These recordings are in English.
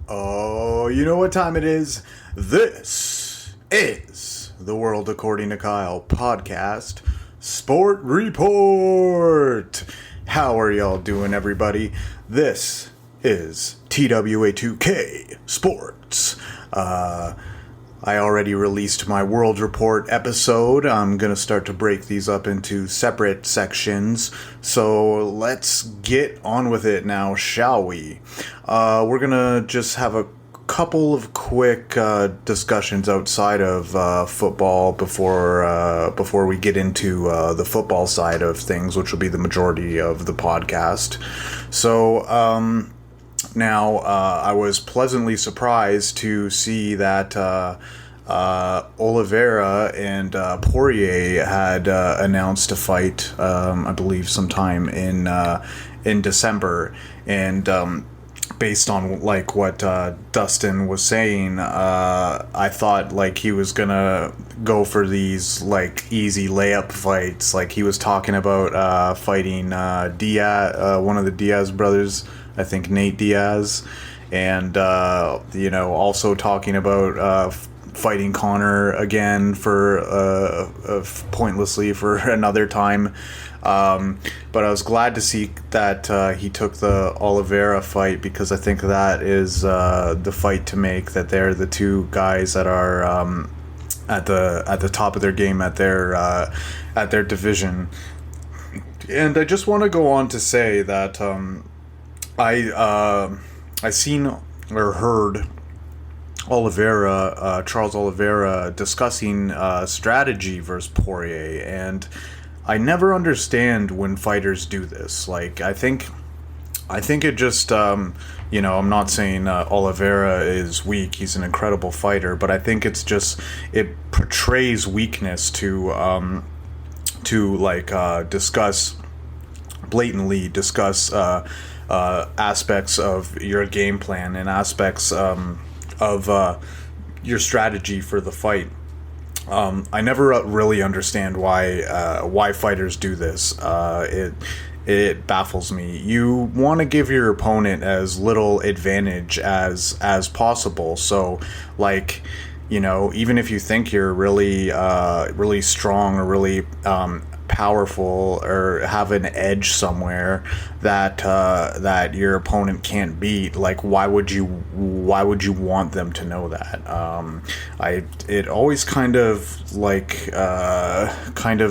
Oh, you know what time it is? This is the World According to Kyle podcast Sport Report. How are y'all doing, everybody? This is TWA2K Sports. I already released my World Report episode. I'm going to start to break these up into separate sections. So let's get on with it now, shall we? We're going to just have a couple of quick discussions outside of football before we get into the football side of things, which will be the majority of the podcast. So, now, I was pleasantly surprised to see that Oliveira and Poirier had announced a fight, I believe, sometime in December, and based on like what Dustin was saying, I thought like he was gonna go for these like easy layup fights. Like he was talking about fighting Diaz, one of the Diaz brothers. I think Nate Diaz, and also talking about fighting Conor again for pointlessly for another time. But I was glad to see that he took the Oliveira fight, because I think that is the fight to make. That they're the two guys that are at the top of their game at their division. And I just want to go on to say that I seen or heard Charles Oliveira discussing strategy versus Poirier, and I never understand when fighters do this. Like I think it just I'm not saying Oliveira is weak. He's an incredible fighter, but I think it's just it portrays weakness to blatantly discuss aspects of your game plan and aspects of your strategy for the fight. I never really understand why fighters do this. It baffles me. You want to give your opponent as little advantage as possible. So, like, even if you think you're really really strong or really powerful or have an edge somewhere that your opponent can't beat, like why would you want them to know that? It always kind of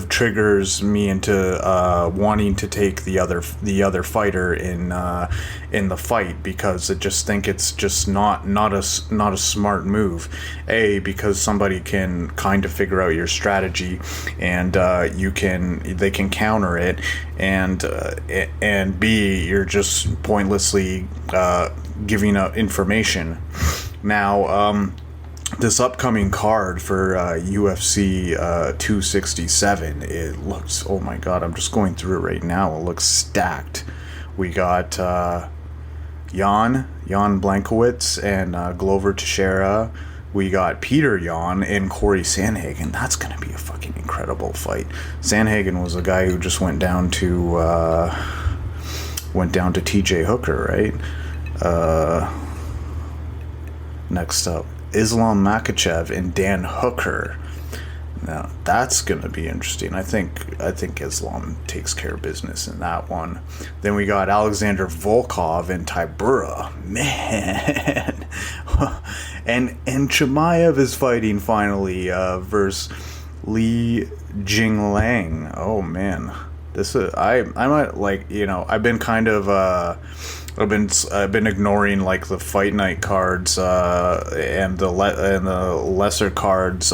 triggers me into wanting to take the other fighter in the fight, because I just think it's just not a smart move. Because somebody can kind of figure out your strategy, and they can counter it, and B, you're just pointlessly giving out information. Now, this upcoming card for UFC 267, it looks, oh my god, I'm just going through it right now. It looks stacked. We got Jan Blachowicz and Glover Teixeira. We got Peter Yan and Corey Sandhagen. That's going to be a fucking incredible fight. Sandhagen was a guy who just went down to TJ Hooker, right? Next up, Islam Makhachev and Dan Hooker. Now that's gonna be interesting. I think Islam takes care of business in that one. Then we got Alexander Volkov and Tybura. Man. and Chimaev is fighting finally versus Li Jinglang. Oh man. This is I might I've been kind of I've been ignoring like the fight night cards and the lesser cards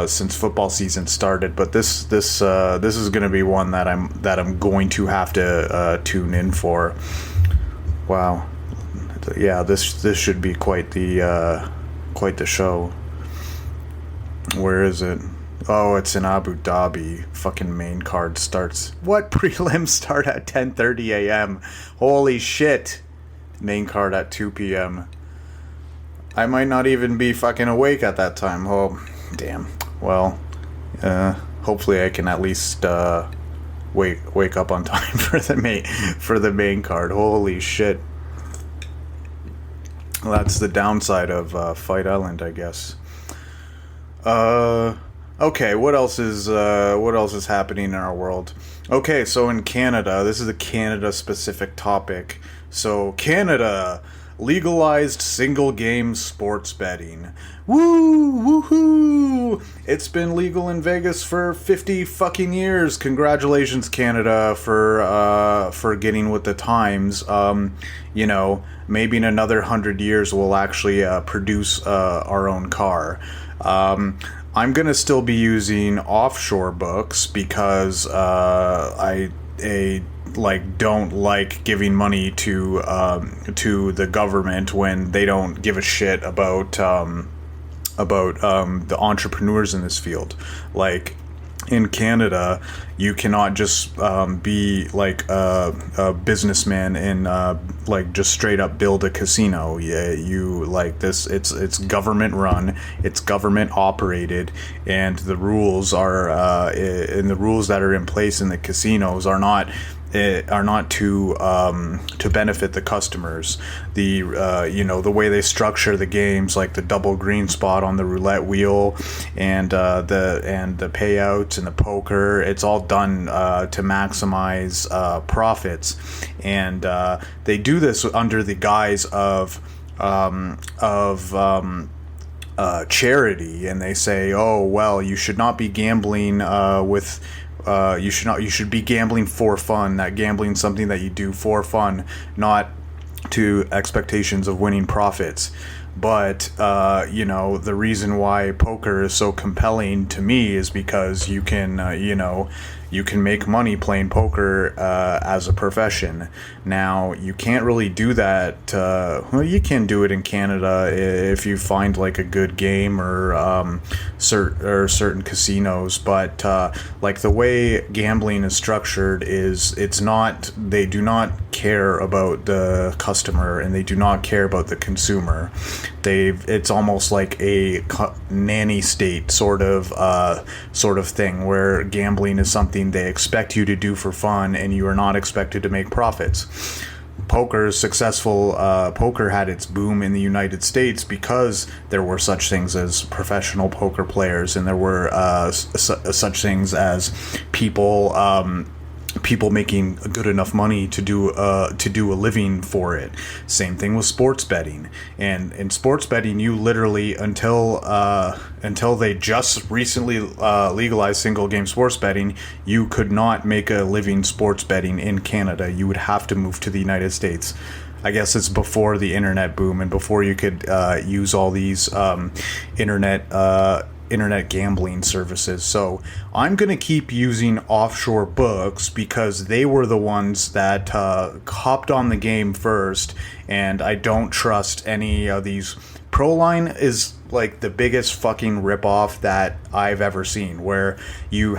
since football season started, but this is going to be one that I'm going to have to tune in for. Wow, yeah, this should be quite the show. Where is it? Oh, it's in Abu Dhabi. Fucking main card starts. What? Prelims start at 10:30 a.m. Holy shit. Main card at 2 p.m. I might not even be fucking awake at that time. Oh, damn. Well, hopefully I can at least wake up on time for the main card. Holy shit. That's the downside of Fight Island, I guess. Uh, okay. What else is happening in our world? Okay, so in Canada, this is a Canada specific topic. So Canada legalized single game sports betting. Woo, woohoo! It's been legal in Vegas for 50 fucking years. Congratulations, Canada, for getting with the times. Maybe in another 100 years we'll actually produce our own car. I'm gonna still be using offshore books because I don't like giving money to the government when they don't give a shit about the entrepreneurs in this field. Like in Canada, you cannot just be like a businessman and like just straight up build a casino. Yeah, you like this. It's government run. It's government operated, and the rules that are in place in the casinos are not to benefit the customers. The way they structure the games, like the double green spot on the roulette wheel, and the payouts and the poker, it's all done to maximize profits, and they do this under the guise of charity, and they say, oh well, you should not be gambling with. You should be gambling for fun. That gambling is something that you do for fun, not to expectations of winning profits. But the reason why poker is so compelling to me is because you can make money playing poker as a profession. Now, you can't really do that. You can do it in Canada if you find like a good game or certain casinos. But like the way gambling is structured they do not care about the customer, and they do not care about the consumer. It's almost like a nanny state sort of thing, where gambling is something they expect you to do for fun, and you are not expected to make profits. Poker had its boom in the United States because there were such things as professional poker players, and there were such things as people making good enough money to do a living for it. Same thing with sports betting. And in sports betting, you literally until they just recently legalized single game sports betting, you could not make a living sports betting in Canada. You would have to move to the United States. I guess it's before the internet boom and before you could use all these internet gambling services. So I'm going to keep using offshore books because they were the ones that hopped on the game first, and I don't trust any of these. Proline is like the biggest fucking ripoff that I've ever seen, where you're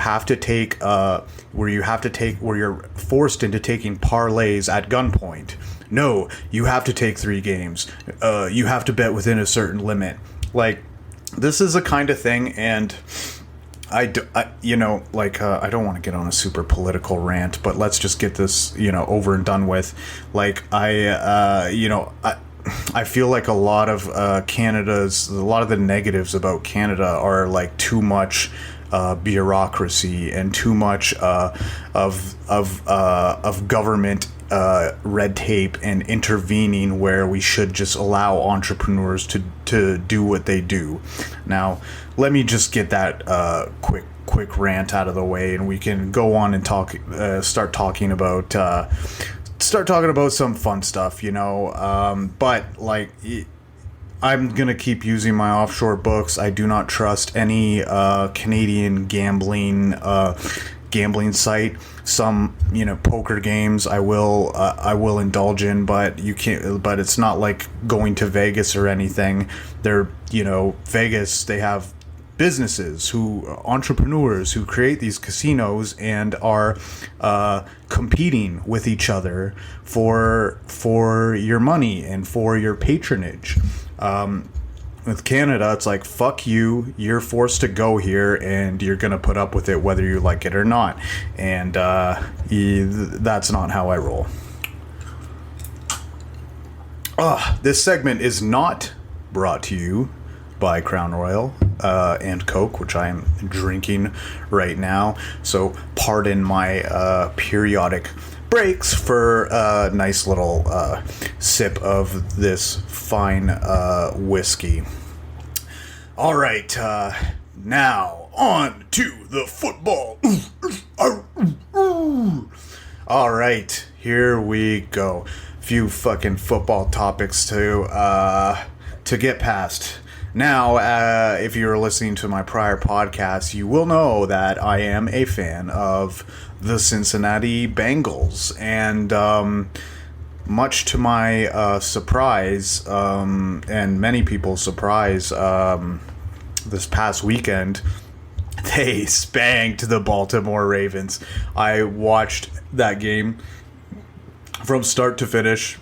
forced into taking parlays at gunpoint. No, you have to take 3 games. You have to bet within a certain limit. Like, this is a kind of thing, and I don't want to get on a super political rant, but let's just get this, over and done with. Like, I feel like a lot of the negatives about Canada are like too much bureaucracy and too much of government red tape and intervening, where we should just allow entrepreneurs to do what they do. Now, let me just get that quick rant out of the way, and we can go on and start talking about some fun stuff, but like, I'm gonna keep using my offshore books. I do not trust any Canadian gambling site. Some poker games I will indulge in, but you can't. But it's not like going to Vegas or anything. They're Vegas. They have entrepreneurs who create these casinos and are competing with each other for your money and for your patronage. With Canada, it's like, fuck you, you're forced to go here, and you're going to put up with it whether you like it or not. And that's not how I roll. This segment is not brought to you by Crown Royal and Coke, which I am drinking right now. So pardon my periodic breaks for a nice little sip of this fine whiskey. All right, now on to the football. All right, here we go. Few fucking football topics to get past. Now, if you're listening to my prior podcast, you will know that I am a fan of the Cincinnati Bengals, and much to my surprise, and many people's surprise, this past weekend, they spanked the Baltimore Ravens. I watched that game from start to finish.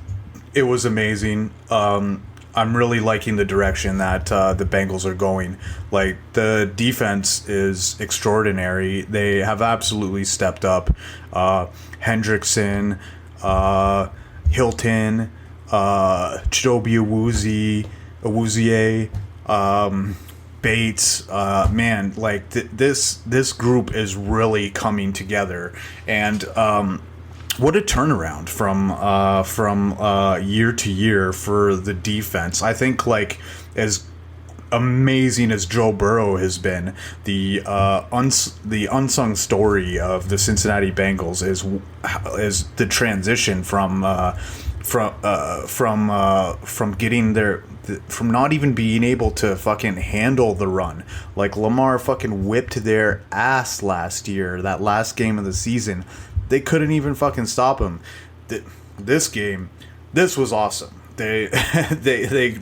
It was amazing. I'm really liking the direction that the Bengals are going. Like, the defense is extraordinary. They have absolutely stepped up. Hendrickson, Hilton, Chidobe Awuzie, Bates, man, like this group is really coming together, and what a turnaround from year to year for the defense. I think, like, as amazing as Joe Burrow has been, the unsung story of the Cincinnati Bengals is the transition from getting their from not even being able to fucking handle the run. Like, Lamar fucking whipped their ass last year, that last game of the season. They couldn't even fucking stop him. This game, this was awesome. They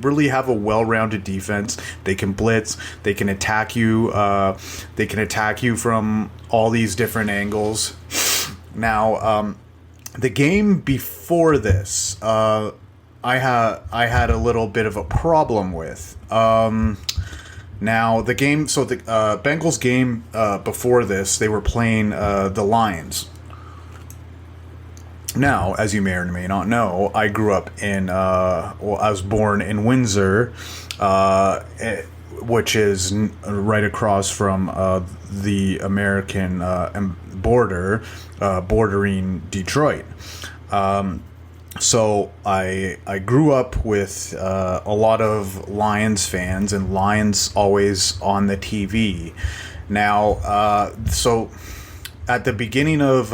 really have a well-rounded defense. They can blitz. They can attack you. They can attack you from all these different angles. Now, the game before this, I had a little bit of a problem with. Now, the game, so the Bengals game before this, they were playing the Lions. Now, as you may or may not know, I grew up in, I was born in Windsor, which is right across from the American border, bordering Detroit. So I grew up with a lot of Lions fans, and Lions always on the TV. Now, so at the beginning of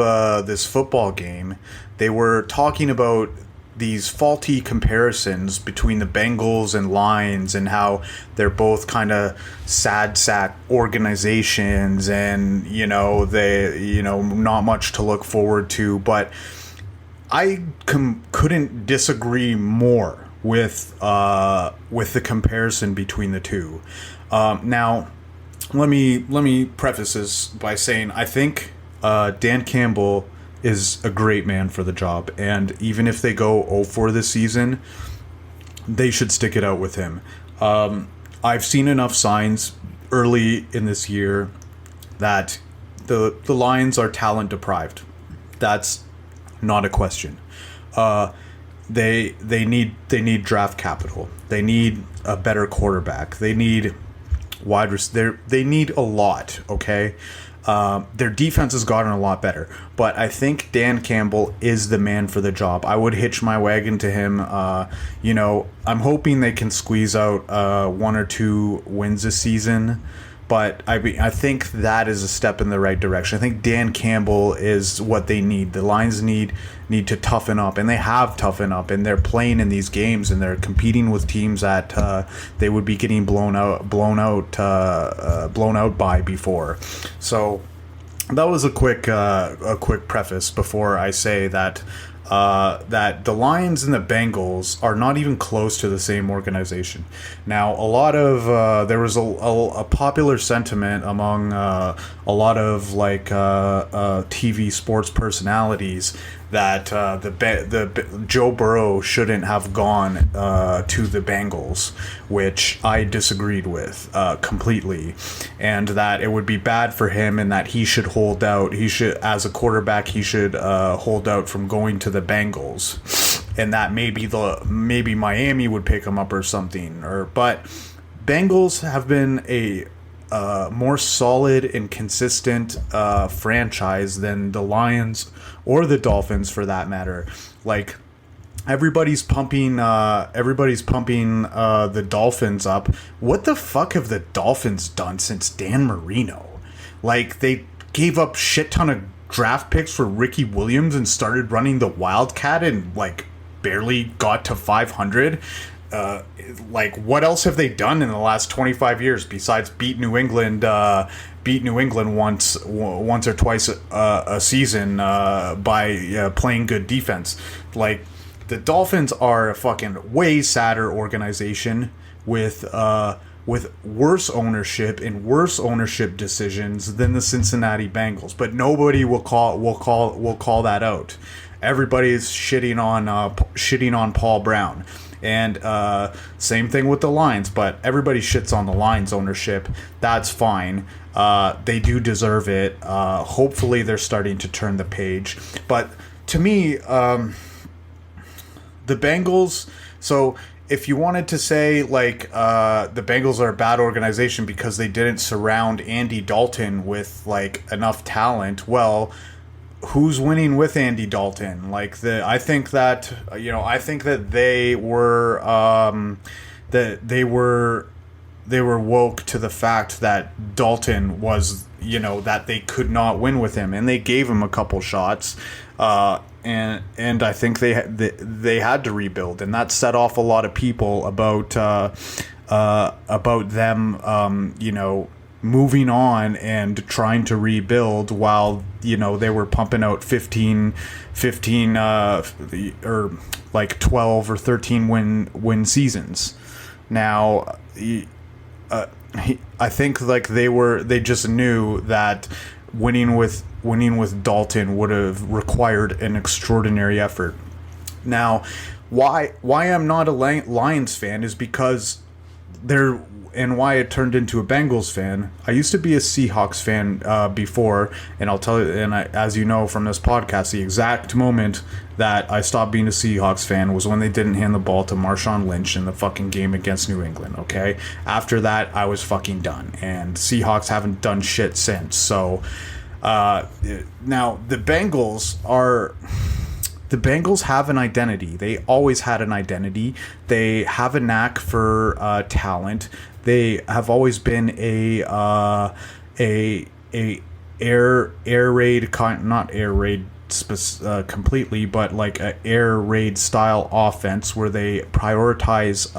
this football game, they were talking about these faulty comparisons between the Bengals and Lions, and how they're both kind of sad sack organizations, and they not much to look forward to. But I couldn't disagree more with the comparison between the two. Now, let me preface this by saying I think Dan Campbell is a great man for the job, and even if they go 0-4 this season, they should stick it out with him. I've seen enough signs early in this year that the Lions are talent deprived. That's not a question. They need draft capital. They need a better quarterback. They need they need a lot. Okay. Their defense has gotten a lot better, but I think Dan Campbell is the man for the job. I would hitch my wagon to him. I'm hoping they can squeeze out 1 or 2 wins this season, but I think that is a step in the right direction. I think Dan Campbell is what they need. The Lions need to toughen up, and they have toughened up, and they're playing in these games, and they're competing with teams that they would be getting blown out by before. So that was a quick preface before I say that that the Lions and the Bengals are not even close to the same organization. Now, a lot of there was a popular sentiment among a lot of TV sports personalities that the Joe Burrow shouldn't have gone to the Bengals, which I disagreed with completely, and that it would be bad for him, and that he should hold out. He should, as a quarterback, hold out from going to the Bengals. and that maybe Miami would pick him up or something. But Bengals have been a more solid and consistent franchise than the Lions or the Dolphins, for that matter. Like, everybody's pumping the Dolphins up. What the fuck have the Dolphins done since Dan Marino? Like, they gave up shit ton of draft picks for Ricky Williams and started running the Wildcat and like barely got to 500. Like, what else have they done in the last 25 years besides beat New England once or twice a season by playing good defense? Like, the Dolphins are a fucking way sadder organization with worse ownership and worse ownership decisions than the Cincinnati Bengals, but nobody will call that out. Everybody's shitting on Paul Brown. And same thing with the Lions, but everybody shits on the Lions ownership. That's fine. They do deserve it. Hopefully they're starting to turn the page. But to me, the Bengals, so if you wanted to say like the Bengals are a bad organization because they didn't surround Andy Dalton with like enough talent, well, who's winning with Andy Dalton? Like, I think that they were woke to the fact that Dalton was, that they could not win with him, and they gave him a couple shots, and I think they had to rebuild, and that set off a lot of people about them, moving on and trying to rebuild while they were pumping out 15 or like 12 or 13 win seasons. Now I think like they just knew that winning with Dalton would have required an extraordinary effort. Now why I'm not a Lions fan is because and why it turned into a Bengals fan. I used to be a Seahawks fan before, and I'll tell you, as you know from this podcast, the exact moment that I stopped being a Seahawks fan was when they didn't hand the ball to Marshawn Lynch in the fucking game against New England, okay? After that, I was fucking done, and Seahawks haven't done shit since. So, now, the Bengals have an identity. They always had an identity. They have a knack for talent. They have always been not air raid completely, but like a air raid style offense where they prioritize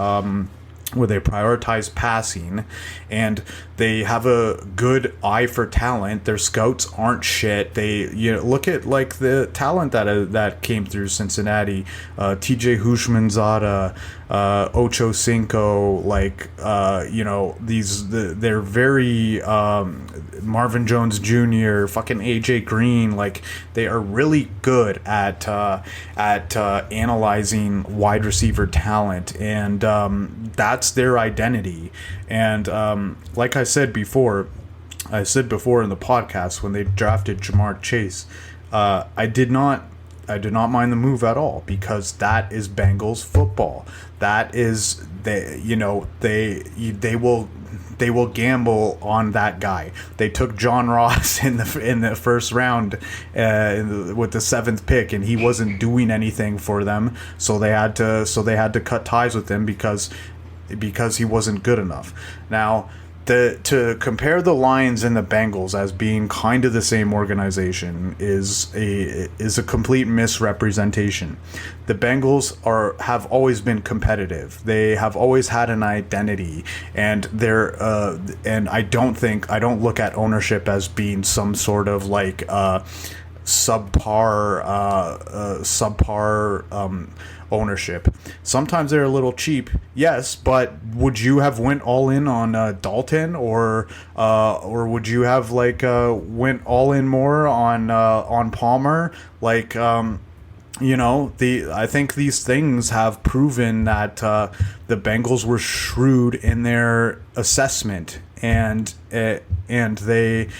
passing, and they have a good eye for talent. Their scouts aren't shit. They look at like the talent that came through Cincinnati, TJ Houshmandzadeh, Ocho Cinco, like they're very Marvin Jones Jr., fucking AJ Green. Like, they are really good at analyzing wide receiver talent, and that's their identity. And like I said before in the podcast, when they drafted Jamar Chase, I did not mind the move at all, because that is Bengals football. That is they will gamble on that guy. They took John Ross in the first round with the 7th pick, and he wasn't doing anything for them, so they had to cut ties with him because he wasn't good enough. Now, to compare the Lions and the Bengals as being kind of the same organization is a complete misrepresentation. The Bengals have always been competitive. They have always had an identity, and I don't look at ownership as being some sort of like subpar ownership. Sometimes they're a little cheap, yes, but would you have went all in on Dalton, or would you have like went all in more on Palmer? Like, I think these things have proven that the Bengals were shrewd in their assessment, and they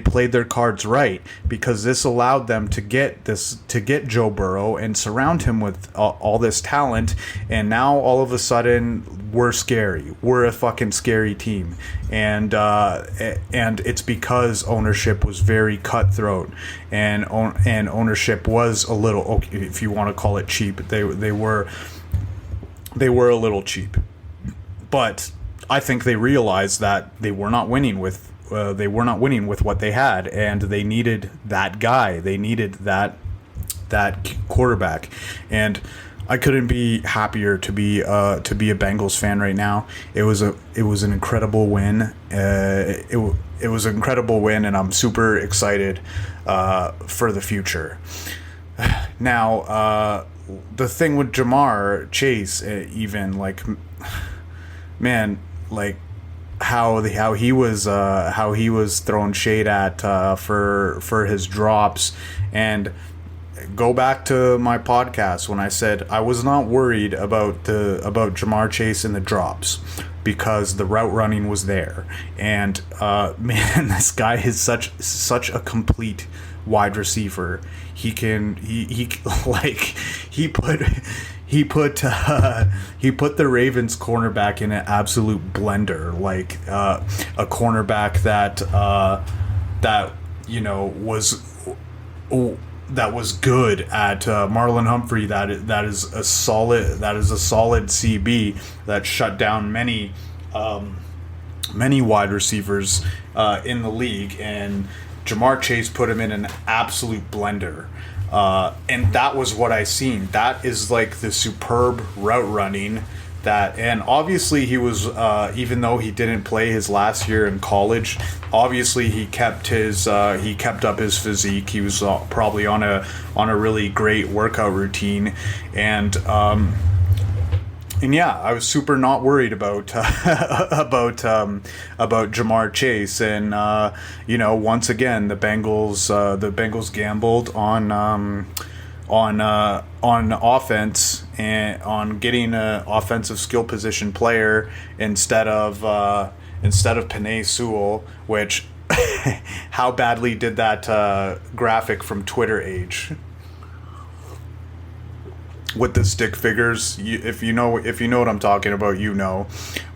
played their cards right, because this allowed them to get Joe Burrow and surround him with all this talent, and now all of a sudden we're scary. We're a fucking scary team, and it's because ownership was very cutthroat, and ownership was a little, okay, if you want to call it cheap. They were a little cheap, but I think they realized that they were not winning with what they had, and they needed that guy. They needed that quarterback, and I couldn't be happier to be a Bengals fan right now. It was an incredible win. It was an incredible win, and I'm super excited for the future. Now, the thing with Jamar Chase, even like, man, like how he was thrown shade at for his drops. And go back to my podcast when I said I was not worried about Jamar Chase and the drops, because the route running was there. And man, this guy is such a complete wide receiver. He put the Ravens cornerback in an absolute blender, like a cornerback that was good at Marlon Humphrey. That is a solid CB that shut down many wide receivers in the league, and Jamar Chase put him in an absolute blender. And that was what I seen. That is like the superb route running that, and obviously he was, even though he didn't play his last year in college, obviously he kept up his physique. He was probably on a really great workout routine, and yeah, I was super not worried about Jamar Chase. And once again, the Bengals gambled on offense and on getting an offensive skill position player instead of Penei Sewell, which how badly did that graphic from Twitter age with the stick figures? If you know what I'm talking about,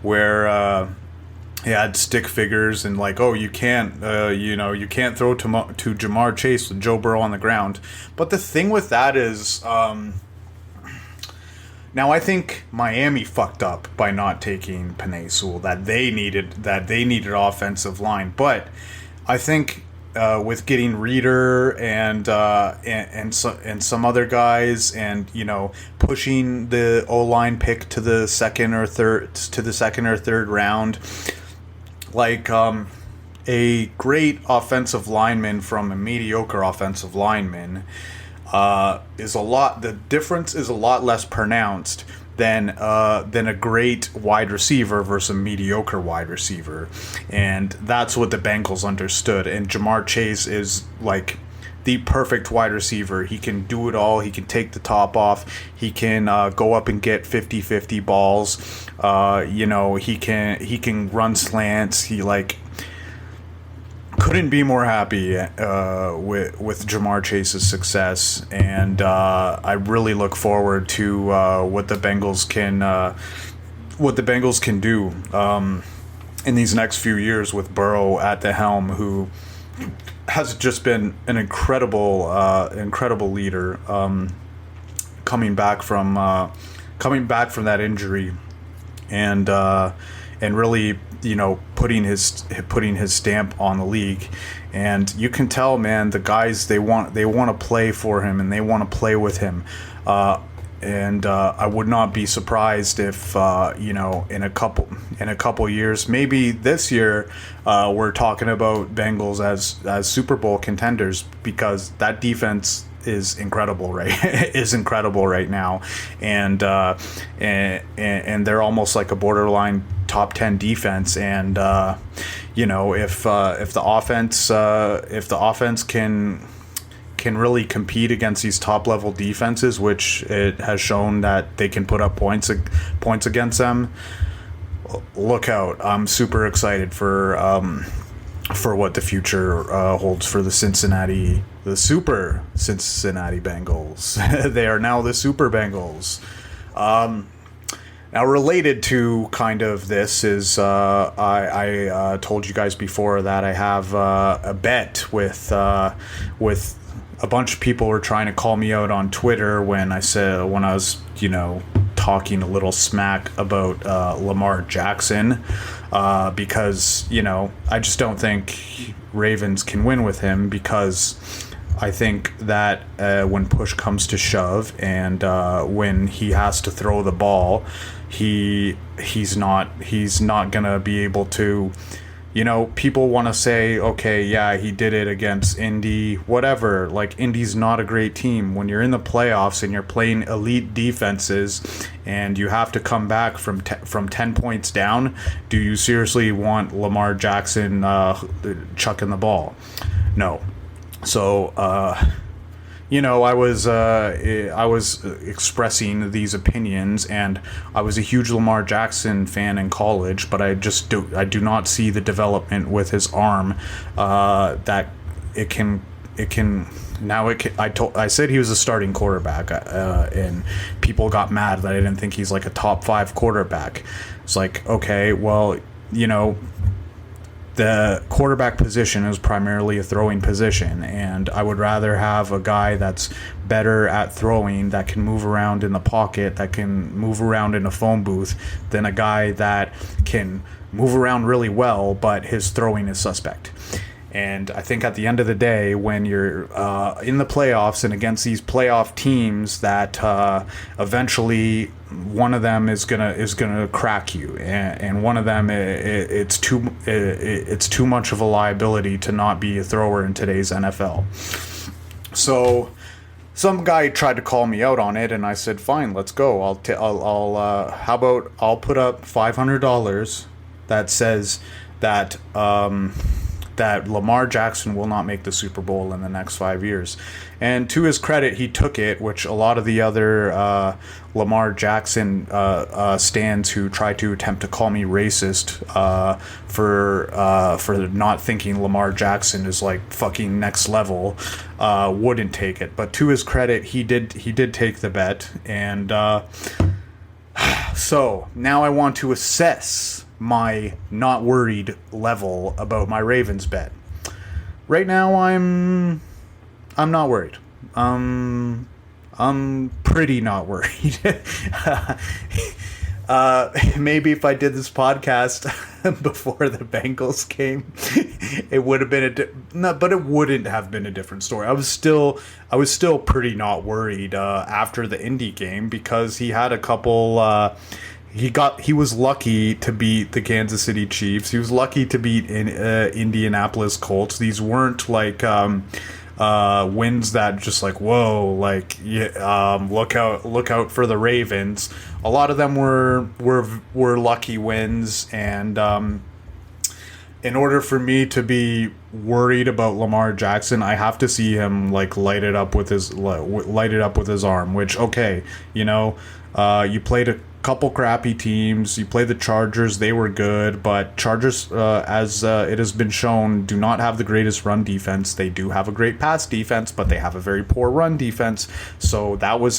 where he had stick figures and like, oh, you can't throw to Jamar Chase with Joe Burrow on the ground. But the thing with that is, now I think Miami fucked up by not taking Penei Sewell. That they needed offensive line, but I think with getting Reader and some other guys, and pushing the O-line pick to the second or third round, like a great offensive lineman from a mediocre offensive lineman the difference is a lot less pronounced than a great wide receiver versus a mediocre wide receiver. And that's what the Bengals understood. And Jamar Chase is like the perfect wide receiver. He can do it all. He can take the top off. He can go up and get 50-50 balls. He can run slants. He couldn't be more happy with Jamar Chase's success, and I really look forward to what the Bengals can do in these next few years with Burrow at the helm, who has just been an incredible leader, coming back from that injury, and really putting his stamp on the league. And you can tell, man, the guys, they want to play for him, and they want to play with him. And I would not be surprised if in a couple years, maybe this year, we're talking about Bengals as Super Bowl contenders, because that defense is incredible right now, and they're almost like a borderline top 10 defense. And if the offense can really compete against these top level defenses, which it has shown that they can put up points against them, look out. I'm super excited for what the future holds for the Super Cincinnati Bengals. They are now the Super Bengals. Now, related to kind of this is I told you guys before that I have a bet with a bunch of people were trying to call me out on Twitter when I was talking a little smack about Lamar Jackson because I just don't think Ravens can win with him, because I think that when push comes to shove and when he has to throw the ball, he's not gonna be able to. People want to say, okay, yeah, he did it against Indy, whatever. Like, Indy's not a great team. When you're in the playoffs and you're playing elite defenses and you have to come back from 10 points down, do you seriously want Lamar Jackson chucking the ball? No. So, I was expressing these opinions, and I was a huge Lamar Jackson fan in college, but I do not see the development with his arm that it can. I said he was a starting quarterback, and people got mad that I didn't think he's like a top 5 quarterback. It's like, okay, well, the quarterback position is primarily a throwing position, and I would rather have a guy that's better at throwing, that can move around in the pocket, that can move around in a phone booth, than a guy that can move around really well, but his throwing is suspect. And I think at the end of the day, when you're in the playoffs and against these playoff teams, that eventually one of them is gonna crack you, and one of them it's too much of a liability to not be a thrower in today's NFL. So some guy tried to call me out on it, and I said, fine, let's go. How about I'll put up $500 that says that that Lamar Jackson will not make the Super Bowl in the next 5 years. And to his credit, he took it, which a lot of the other Lamar Jackson stands who try to attempt to call me racist for not thinking Lamar Jackson is like fucking next level wouldn't take it. But to his credit, he did take the bet. And so now I want to assess my not worried level about my Ravens bet. Right now I'm not worried. I'm pretty not worried. Maybe if I did this podcast before the Bengals game, it would have been but it wouldn't have been a different story. I was still pretty not worried after the Indy game, because he had a couple. He was lucky to beat the Kansas City Chiefs. He was lucky to beat Indianapolis Colts. These weren't like wins that just like, whoa, like look out for the Ravens. A lot of them were lucky wins, and in order for me to be worried about Lamar Jackson, I have to see him like light it up with his arm. Which, okay, you played a couple crappy teams. You play the Chargers, they were good, but Chargers, as it has been shown, do not have the greatest run defense. They do have a great pass defense, but they have a very poor run defense. So that was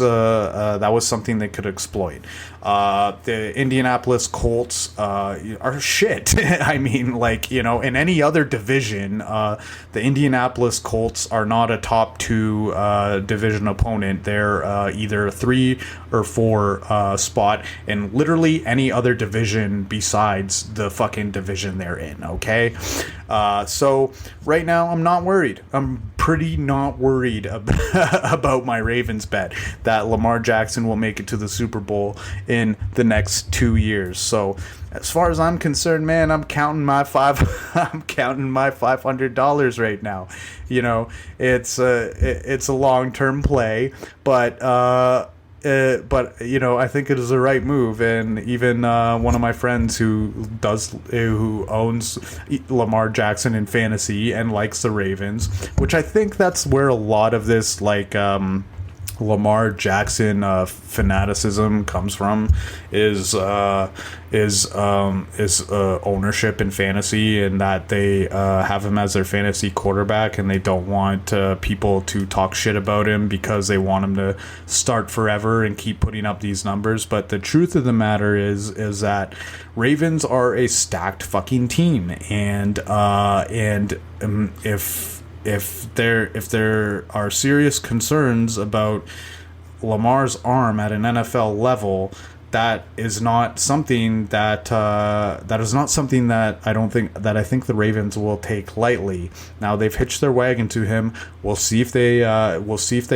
something they could exploit. The Indianapolis Colts are shit. I mean, like, in any other division, the Indianapolis Colts are not a top 2 division opponent. They're either a 3 or 4 spot in literally any other division besides the fucking division they're in, okay? So right now I'm not worried. I'm pretty not worried about my Ravens bet that Lamar Jackson will make it to the Super Bowl in the next 2 years. So as far as I'm concerned, man, I'm counting my $500 right now. It's a long-term play, but I think it is the right move. And even one of my friends who owns Lamar Jackson in fantasy and likes the Ravens, which I think that's where a lot of this Lamar Jackson fanaticism comes from is ownership in fantasy, and that they have him as their fantasy quarterback, and they don't want people to talk shit about him because they want him to start forever and keep putting up these numbers. But the truth of the matter is that Ravens are a stacked fucking team, and if there are serious concerns about Lamar's arm at an NFL level, that is not something that I think the Ravens will take lightly. Now, they've hitched their wagon to him. We'll see if they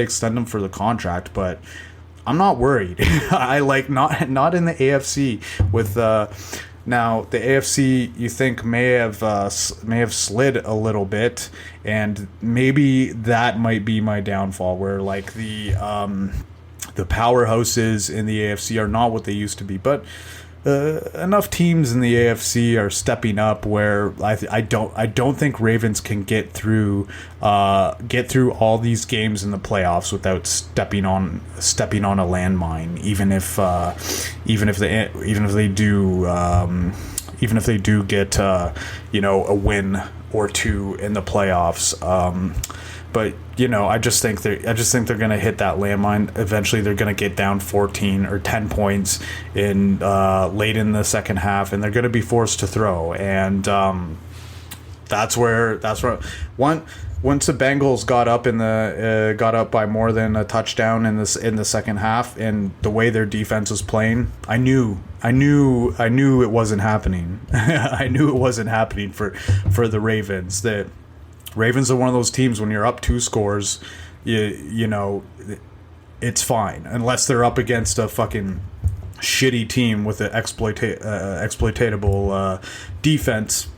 extend him for the contract, but I'm not worried. I like not in the AFC with now, the AFC, you think, may have slid a little bit, and maybe that might be my downfall, where like the powerhouses in the AFC are not what they used to be. But enough teams in the AFC are stepping up where I don't think Ravens can get through all these games in the playoffs without stepping on a landmine, even if they do get a win or two in the playoffs. But I just think they're going to hit that landmine. Eventually, they're going to get down 14 or 10 points in late in the second half, and they're going to be forced to throw. And that's where once the Bengals got up by more than a touchdown in the second half, and the way their defense was playing, I knew it wasn't happening. I knew it wasn't happening for the Ravens. The Ravens are one of those teams, when you're up 2 scores, it's fine, unless they're up against a fucking shitty team with an exploitable defense.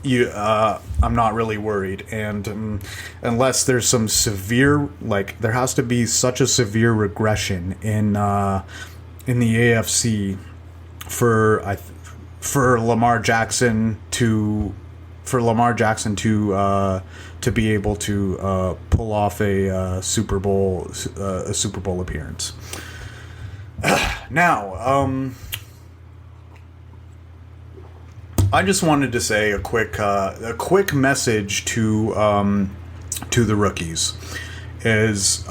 I'm not really worried, and unless there's some severe, there has to be such a severe regression in the AFC for Lamar Jackson to be able to pull off a Super Bowl appearance. Now, I just wanted to say a quick message to the rookies is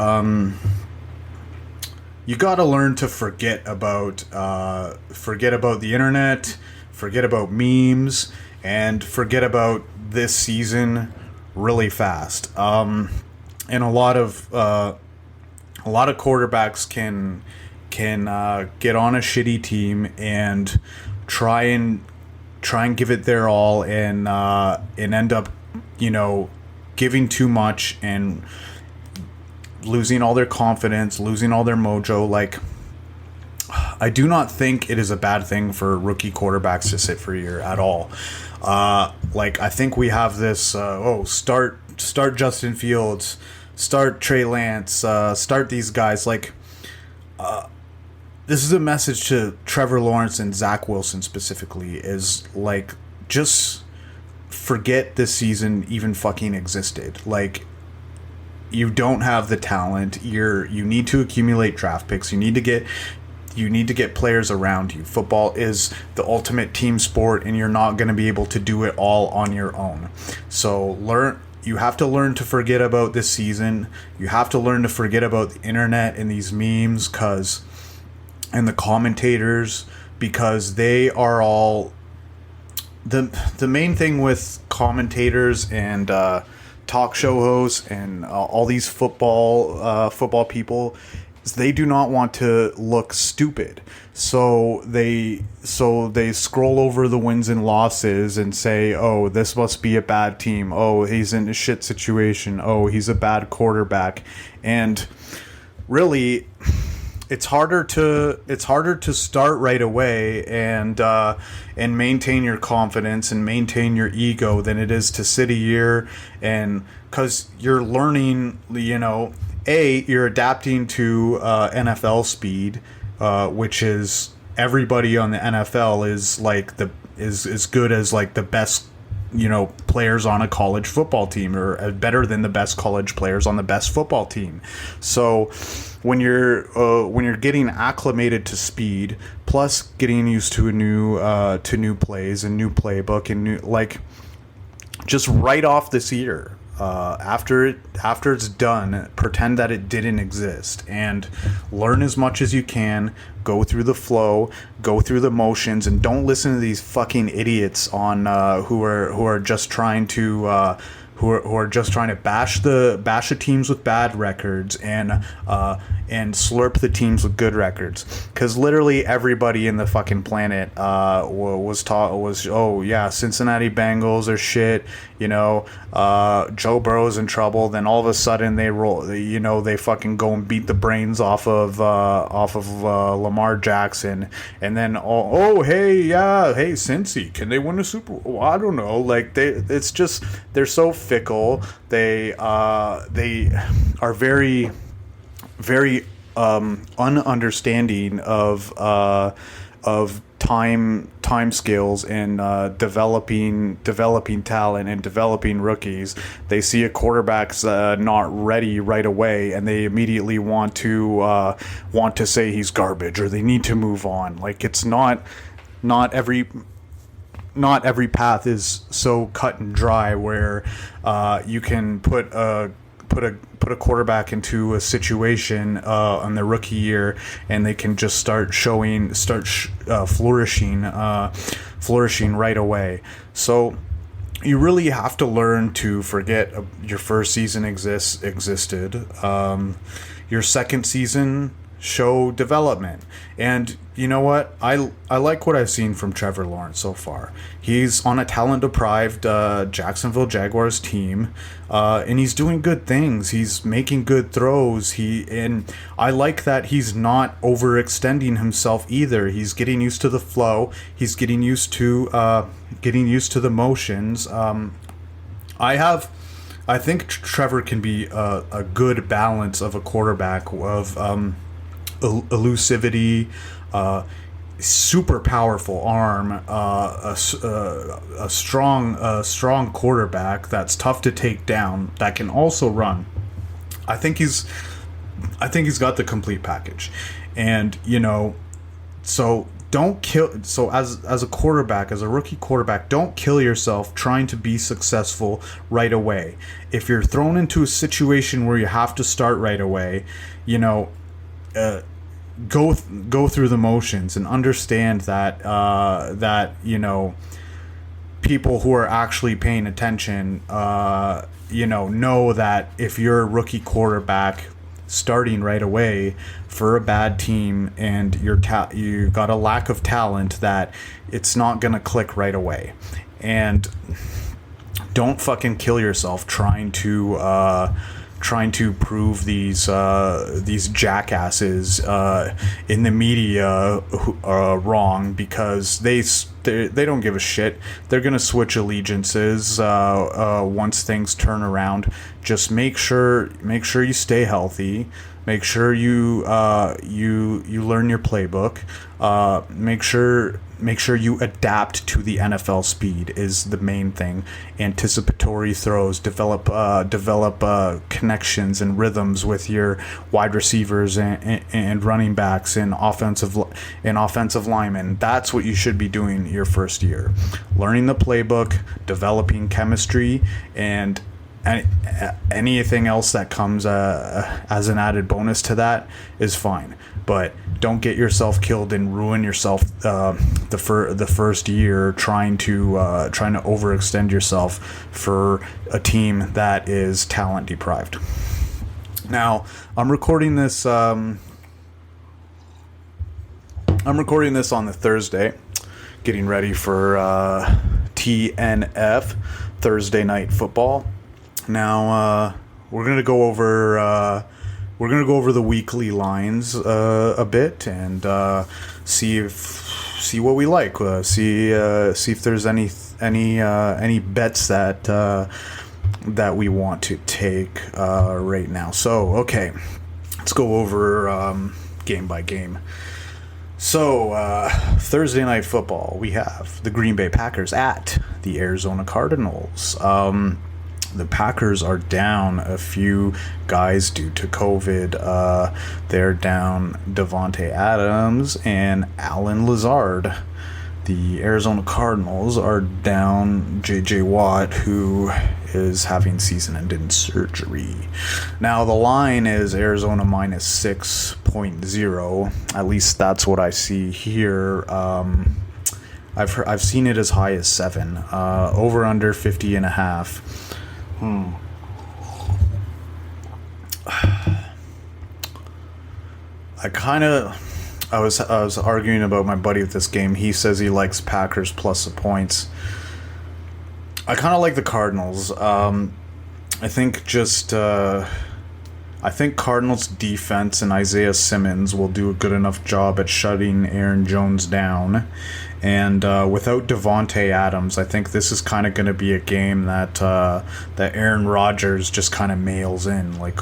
you got to learn to forget about the internet, forget about memes, and forget about this season really fast. And a lot of quarterbacks can get on a shitty team and try and give it their all, and end up giving too much and losing all their confidence, losing all their mojo. I do not think it is a bad thing for rookie quarterbacks to sit for a year at all. I think we have this, start Justin Fields, start Trey Lance, start these guys. This is a message to Trevor Lawrence and Zach Wilson specifically, is just forget this season even fucking existed. You don't have the talent. You need to accumulate draft picks. You need to get players around you. Football is the ultimate team sport, and you're not going to be able to do it all on your own. So you have to learn to forget about this season. You have to learn to forget about the internet and these memes and the commentators, because they are all the main thing with commentators and talk show hosts and all these football people is they do not want to look stupid. So they scroll over the wins and losses and say, oh, this must be a bad team. Oh, he's in a shit situation. Oh, he's a bad quarterback. And really, it's harder to start right away and maintain your confidence and maintain your ego than it is to sit a year, and because you're learning, you're adapting to NFL speed, which is everybody on the NFL is as good as the best players on a college football team, or better than the best college players on the best football team. So when you're getting acclimated to speed, plus getting used to new plays and new playbook and new, like, just write off this year. After it's done, pretend that it didn't exist and learn as much as you can. Go through the flow, go through the motions, and don't listen to these fucking idiots on who are just trying to who are just trying to bash the teams with bad records and slurp the teams with good records. Because literally everybody in the fucking planet oh yeah, Cincinnati Bengals are shit. Joe Burrow's in trouble. Then all of a sudden they fucking go and beat the brains off of Lamar Jackson, and then hey Cincy, can they win a Super Bowl? I don't know. Like they're so fickle. They are very, very ununderstanding of time scales and developing talent and developing rookies. They see a quarterback's not ready right away, and they immediately want to say he's garbage or they need to move on. Like, it's not every path is so cut and dry where you can put a quarterback into a situation on their rookie year and they can just start flourishing right away. So you really have to learn to forget your first season existed. Your second season, show development. And you know what? I like what I've seen from Trevor Lawrence so far. He's on a talent-deprived Jacksonville Jaguars team, and he's doing good things. He's making good throws. And I like that he's not overextending himself either. He's getting used to the flow. He's getting used to the motions. I think Trevor can be a good balance of a quarterback of elusivity, super powerful arm, a strong quarterback that's tough to take down, that can also run. I think he's got the complete package. And so don't kill. So as a quarterback, as a rookie quarterback, don't kill yourself trying to be successful right away. If you're thrown into a situation where you have to start right away, go through the motions and understand that people who are actually paying attention know that if you're a rookie quarterback starting right away for a bad team and you got a lack of talent, that it's not gonna click right away. And don't fucking kill yourself trying to prove these jackasses in the media wrong, because they don't give a shit. They're gonna switch allegiances once things turn around. Just make sure you stay healthy. Make sure you learn your playbook. Make sure you adapt to the NFL speed is the main thing. Anticipatory throws, develop connections and rhythms with your wide receivers and running backs and offensive linemen. That's what you should be doing your first year. Learning the playbook, developing chemistry, and anything else that comes as an added bonus to that is fine. But don't get yourself killed and ruin yourself the first year trying to overextend yourself for a team that is talent deprived. Now, I'm recording this on the Thursday, getting ready for TNF, Thursday Night Football. Now we're gonna go over the weekly lines a bit and see what we like. See if there's any bets that we want to take right now. So okay, let's go over game by game. Thursday night football, we have the Green Bay Packers at the Arizona Cardinals. The Packers are down a few guys due to COVID. They're down Davante Adams and Alan Lazard. The Arizona Cardinals are down J.J. Watt, who is having season-ending surgery. Now, the line is Arizona minus 6.0. At least that's what I see here. I've seen it as high as 7. Over under 50.5. I was arguing about my buddy with this game. He says he likes Packers plus the points. I kind of like the Cardinals. I think Cardinals defense and Isaiah Simmons will do a good enough job at shutting Aaron Jones down. And without Davante Adams, I think this is kind of going to be a game that Aaron Rodgers just kind of mails in. Like,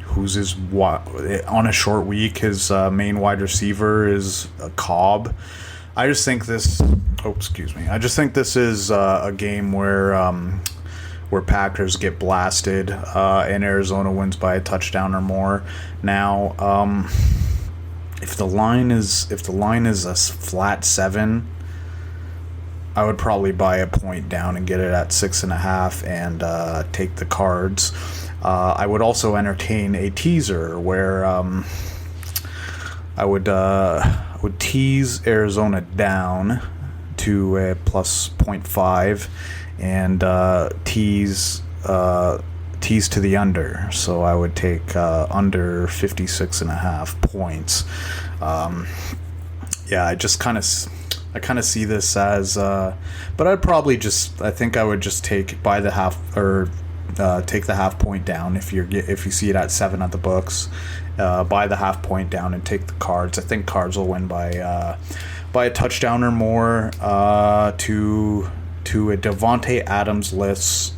who's his on a short week? His main wide receiver is Cobb. I just think this. Oh, excuse me. I just think this is a game where Packers get blasted and Arizona wins by a touchdown or more. Now, if the line is a flat 7, I would probably buy a point down and get it at 6.5 and take the Cards. I would also entertain a teaser where I would tease Arizona down to a plus 0.5 and tease to the under. So I would take under 56.5 points. I kind of see this as, but I think I would just take the half point down if you see it at 7 at the books. Buy the half point down and take the Cards. I think Cards will win by a touchdown or more to a Davante Adams-less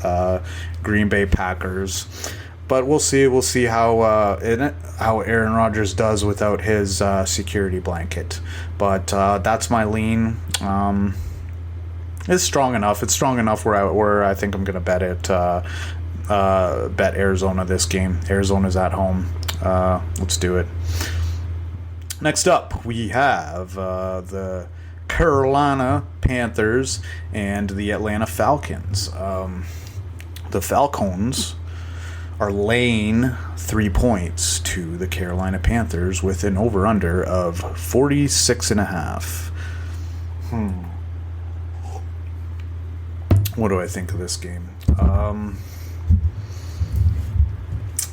Green Bay Packers. But we'll see. We'll see how Aaron Rodgers does without his security blanket. But that's my lean. It's strong enough. It's strong enough where I think I'm going to bet it. Bet Arizona this game. Arizona's at home. Let's do it. Next up, we have the Carolina Panthers and the Atlanta Falcons. The Falcons are laying 3 points to the Carolina Panthers with an over-under of 46.5. What do I think of this game?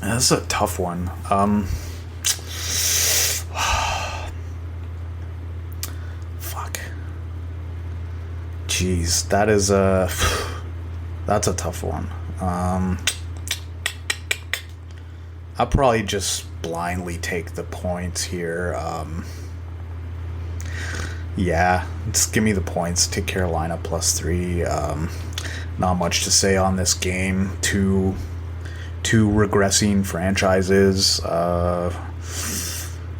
This is a tough one. Fuck. Jeez, that's a tough one. I'll probably just blindly take the points here. Just give me the points. Take Carolina plus 3. Not much to say on this game. Two regressing franchises.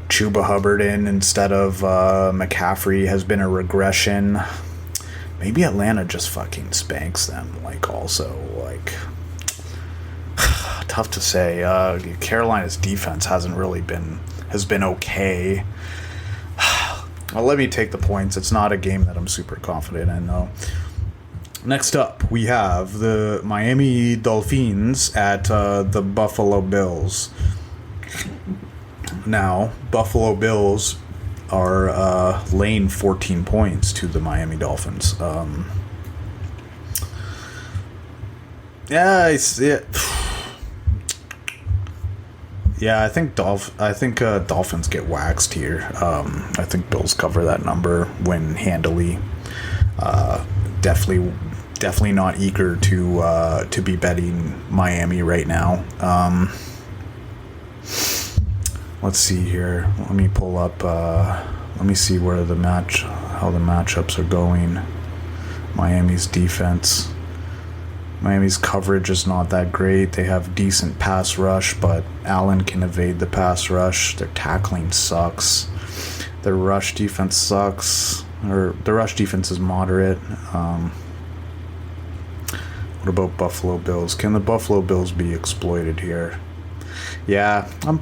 Chuba Hubbard instead of McCaffrey has been a regression. Maybe Atlanta just fucking spanks them. Tough to say. Carolina's defense has been okay. Well, let me take the points. It's not a game that I'm super confident in, though. Next up, we have the Miami Dolphins at the Buffalo Bills. Now, Buffalo Bills are laying 14 points to the Miami Dolphins. I see it. Yeah, I think Dolphins get waxed here. I think Bills cover that number, win handily. Definitely not eager to be betting Miami right now. Let's see here. Let me pull up. Let me see how the matchups are going. Miami's defense. Miami's coverage is not that great. They have decent pass rush, but Allen can evade the pass rush. Their tackling sucks. The rush defense sucks, or the rush defense is moderate. What about Buffalo Bills? Can the Buffalo Bills be exploited here? Yeah, I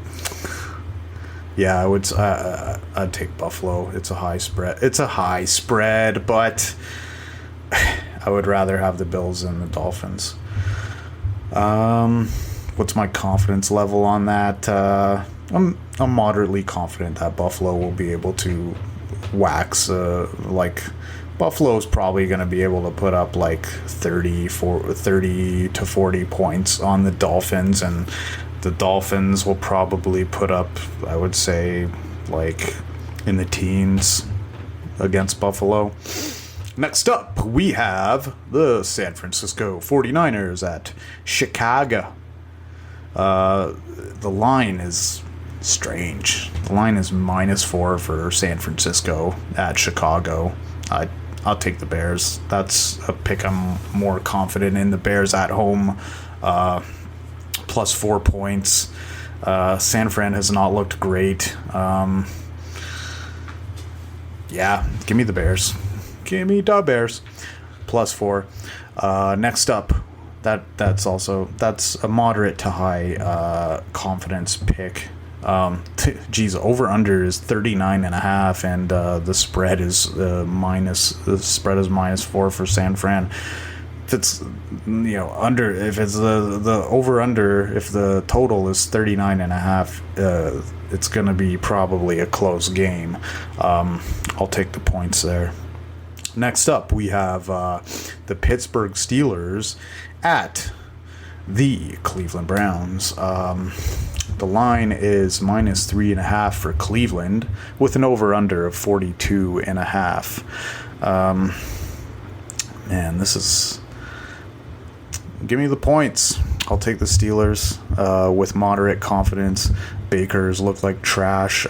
would. I'd take Buffalo. It's a high spread. But I would rather have the Bills than the Dolphins. What's my confidence level on that? I'm moderately confident that Buffalo will be able to wax. Buffalo's probably going to be able to put up like 30 to 40 points on the Dolphins, and the Dolphins will probably put up, I would say, like in the teens against Buffalo. Next up, we have the San Francisco 49ers at Chicago. The line is strange. The line is -4 for San Francisco at Chicago. I'll take the Bears. That's a pick I'm more confident in. The Bears at home, +4 points. San Fran has not looked great. Give me the Bears. Give me the Bears. +4. Next up, that's a moderate to high confidence pick. Over under is 39.5, and the spread is -4 for San Fran. If it's under, if it's the over under, if the total is 39.5, it's going to be probably a close game. I'll take the points there. Next up, we have the Pittsburgh Steelers at the Cleveland Browns. The line is -3.5 for Cleveland, with an over-under of 42.5. Man, this is... Give me the points. I'll take the Steelers with moderate confidence. Bakers look like trash.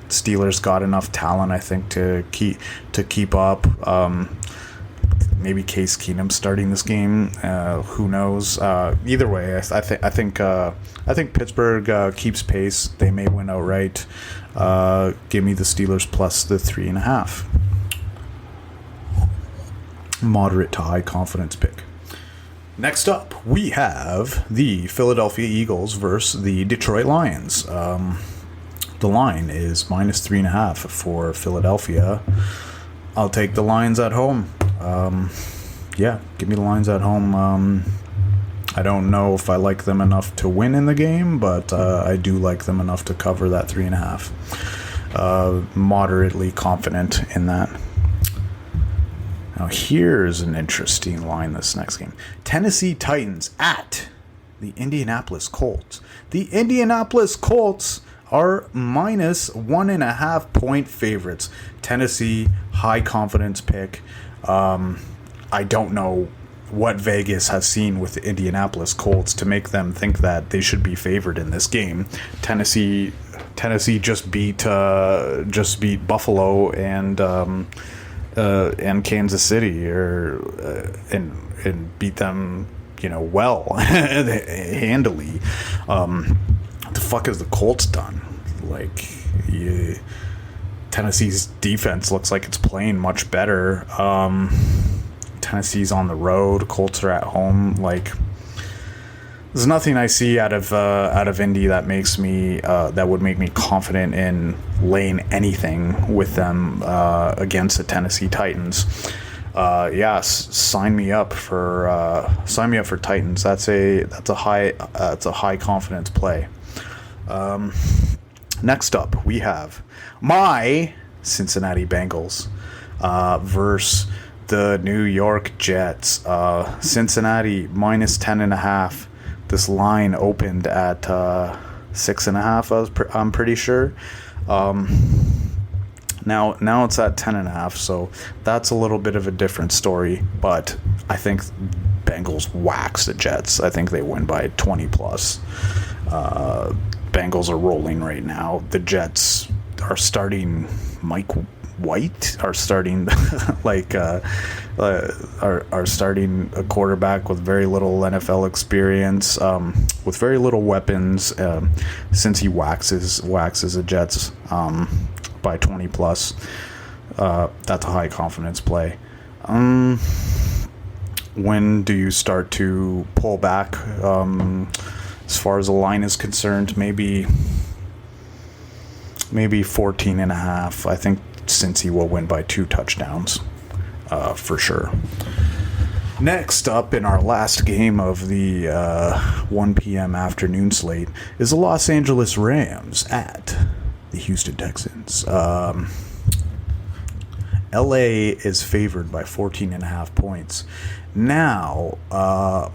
Steelers got enough talent, I think, to keep up. Maybe Case Keenum starting this game. Who knows? Either way, I think Pittsburgh keeps pace. They may win outright. Give me the Steelers plus the 3.5. Moderate to high confidence pick. Next up, we have the Philadelphia Eagles versus the Detroit Lions. The line is -3.5 for Philadelphia. I'll take the Lions at home. Give me the Lions at home. I don't know if I like them enough to win in the game, but I do like them enough to cover that 3.5. Moderately confident in that. Now here's an interesting line this next game. Tennessee Titans at the Indianapolis Colts. The Indianapolis Colts are -1.5 point favorites. Tennessee, high confidence pick. I don't know what Vegas has seen with the Indianapolis Colts to make them think that they should be favored in this game. Tennessee just beat Buffalo and Kansas City, and beat them, well, handily. What the fuck has the Colts done? Tennessee's defense looks like it's playing much better. Tennessee's on the road. Colts are at home. There's nothing I see out of Indy that makes me that would make me confident in laying anything with them against the Tennessee Titans. Sign me up for Titans. That's a high confidence play. Next up, we have my Cincinnati Bengals versus the New York Jets. Cincinnati -10.5. This line opened at 6.5. I'm pretty sure. Now it's at 10.5. So that's a little bit of a different story. But I think Bengals wax the Jets. I think they win by 20 plus. Bengals are rolling right now. The Jets are starting Mike White, are starting are starting a quarterback with very little NFL experience, with very little weapons. Since he waxes the Jets, by 20 plus. That's a high confidence play. When do you start to pull back? As far as the line is concerned, maybe 14.5. I think Cincy will win by 2 touchdowns, for sure. Next up in our last game of the 1 p.m. afternoon slate is the Los Angeles Rams at the Houston Texans. LA is favored by 14.5 points. Now,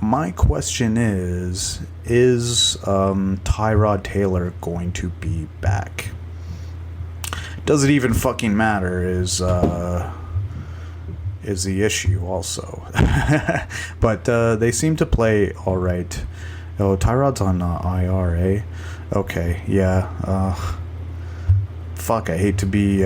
my question is Tyrod Taylor going to be back? Does it even fucking matter is the issue also. But they seem to play all right. Oh, Tyrod's on IR, eh? Okay, yeah. Fuck, I hate to be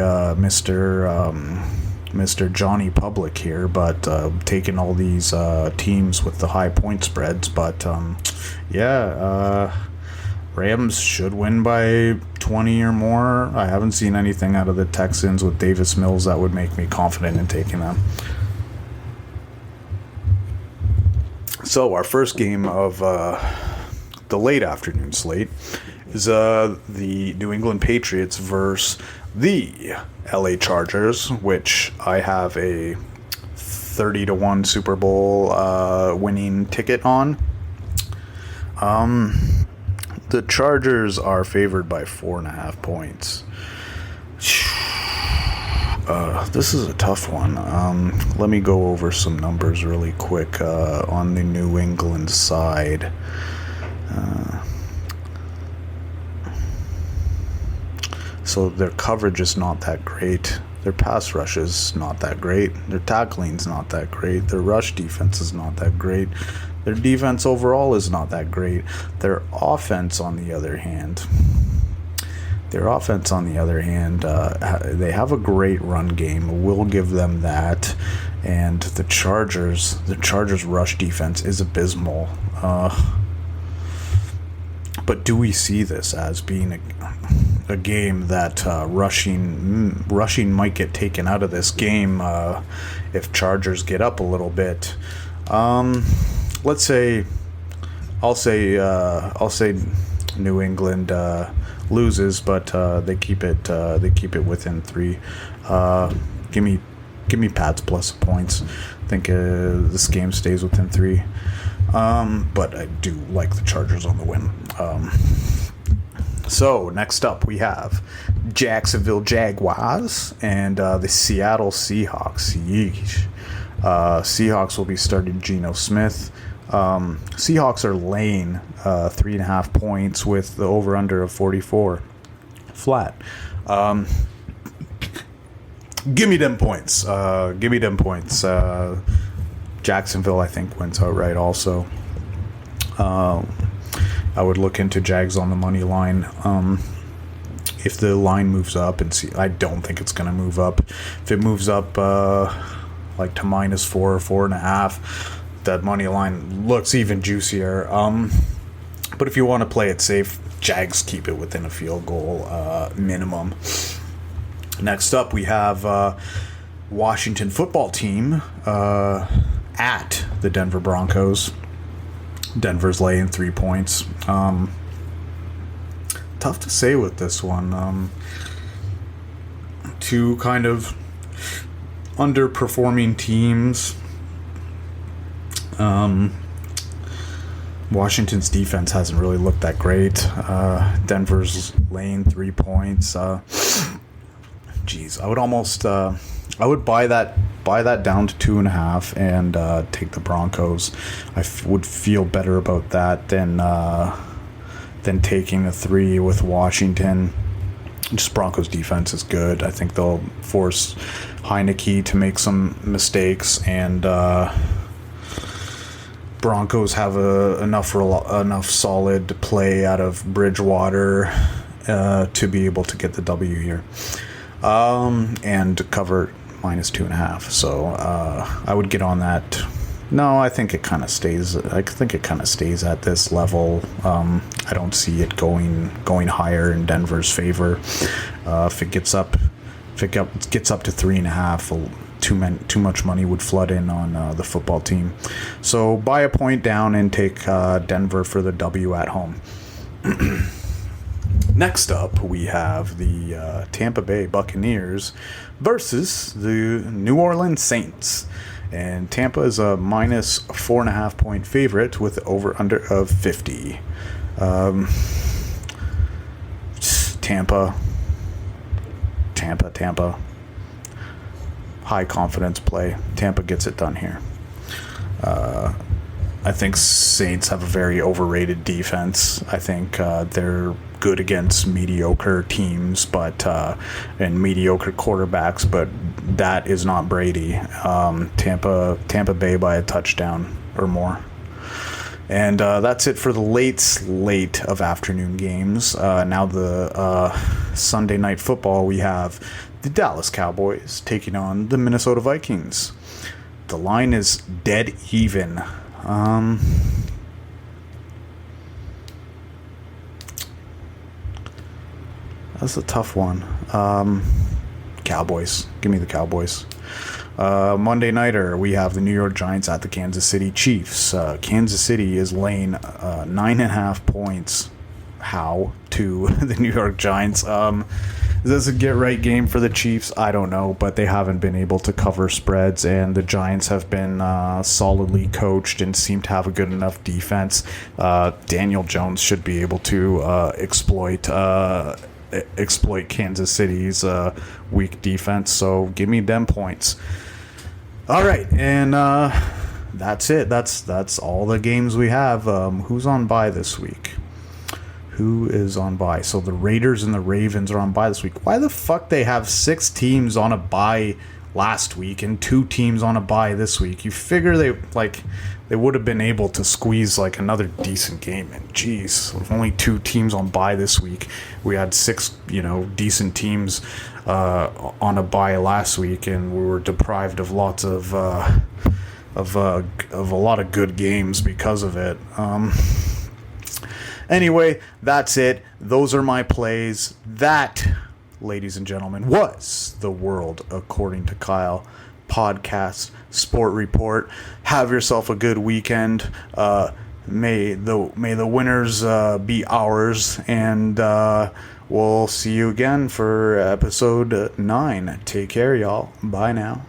Mr. Johnny Public here, but taking all these teams with the high point spreads. But Rams should win by 20 or more. I haven't seen anything out of the Texans with Davis Mills that would make me confident in taking them. So our first game of the late afternoon slate is the New England Patriots versus the LA Chargers, which I have a 30-1 Super Bowl winning ticket on. The Chargers are favored by 4.5 points. This is a tough one. Let me go over some numbers really quick on the New England side. So their coverage is not that great. Their pass rush is not that great. Their tackling's not that great. Their rush defense is not that great. Their defense overall is not that great. Their offense, on the other hand, they have a great run game. We'll give them that. And the Chargers' rush defense is abysmal. But do we see this as being a game that rushing might get taken out of this game if Chargers get up a little bit? Let's say I'll say New England loses, but they keep it within 3. Give me Pats plus points. I think this game stays within 3. But I do like the Chargers on the win. So next up we have Jacksonville Jaguars and the Seattle Seahawks. Yeesh. Seahawks will be starting Geno Smith. Seahawks are laying 3.5 points with the over-under of 44 flat. Give me them points. Jacksonville, I think, wins outright also. I would look into Jags on the money line. If the line moves up, I don't think it's going to move up. If it moves up like to -4 or 4.5, that money line looks even juicier. But if you want to play it safe, Jags keep it within a field goal minimum. Next up, we have Washington football team at the Denver Broncos. Denver's laying 3 points. Tough to say with this one. Two kind of underperforming teams. Washington's defense hasn't really looked that great. Denver's laying 3 points. I would almost I would buy that down to 2.5 and take the Broncos. I would feel better about that than taking the 3 with Washington. Just Broncos defense is good. I think they'll force Heineke to make some mistakes, and Broncos have enough solid play out of Bridgewater to be able to get the W here, and cover -2.5. So I would get on that. No, I think it kind of stays. I think it kind of stays at this level. I don't see it going higher in Denver's favor. If it gets up If it gets up to 3.5, too much money would flood in on the football team. So buy a point down and take Denver for the W at home. Next up, we have the Tampa Bay Buccaneers versus the New Orleans Saints. And Tampa is a minus 4.5 point favorite with over-under of 50. Tampa. High confidence play. Tampa gets it done here. I think Saints have a very overrated defense. I think they're good against mediocre teams, and mediocre quarterbacks, but that is not Brady. Tampa Bay by a touchdown or more. And that's it for the late slate of afternoon games. Now the Sunday night football, we have the Dallas Cowboys taking on the Minnesota Vikings. The line is dead even. That's a tough one. Cowboys. Give me the Cowboys. Monday nighter, we have the New York Giants at the Kansas City Chiefs. Kansas City is laying 9.5 points. How? To the New York Giants. Is this a get-right game for the Chiefs? I don't know, but they haven't been able to cover spreads, and the Giants have been solidly coached and seem to have a good enough defense. Daniel Jones should be able to exploit Kansas City's weak defense, so give me them points. All right, and that's it. That's all the games we have. Who's on bye this week? Who is on bye? So the Raiders and the Ravens are on bye this week. Why the fuck they have 6 teams on a bye last week and 2 teams on a bye this week? You figure they would have been able to squeeze like another decent game. And geez, with only 2 teams on bye this week, we had 6 decent teams on a bye last week, and we were deprived of lots of a lot of good games because of it. Anyway, that's it. Those are my plays. That, ladies and gentlemen, was the World According to Kyle podcast sport report. Have yourself a good weekend. May the winners be ours, and we'll see you again for episode 9. Take care, y'all. Bye now.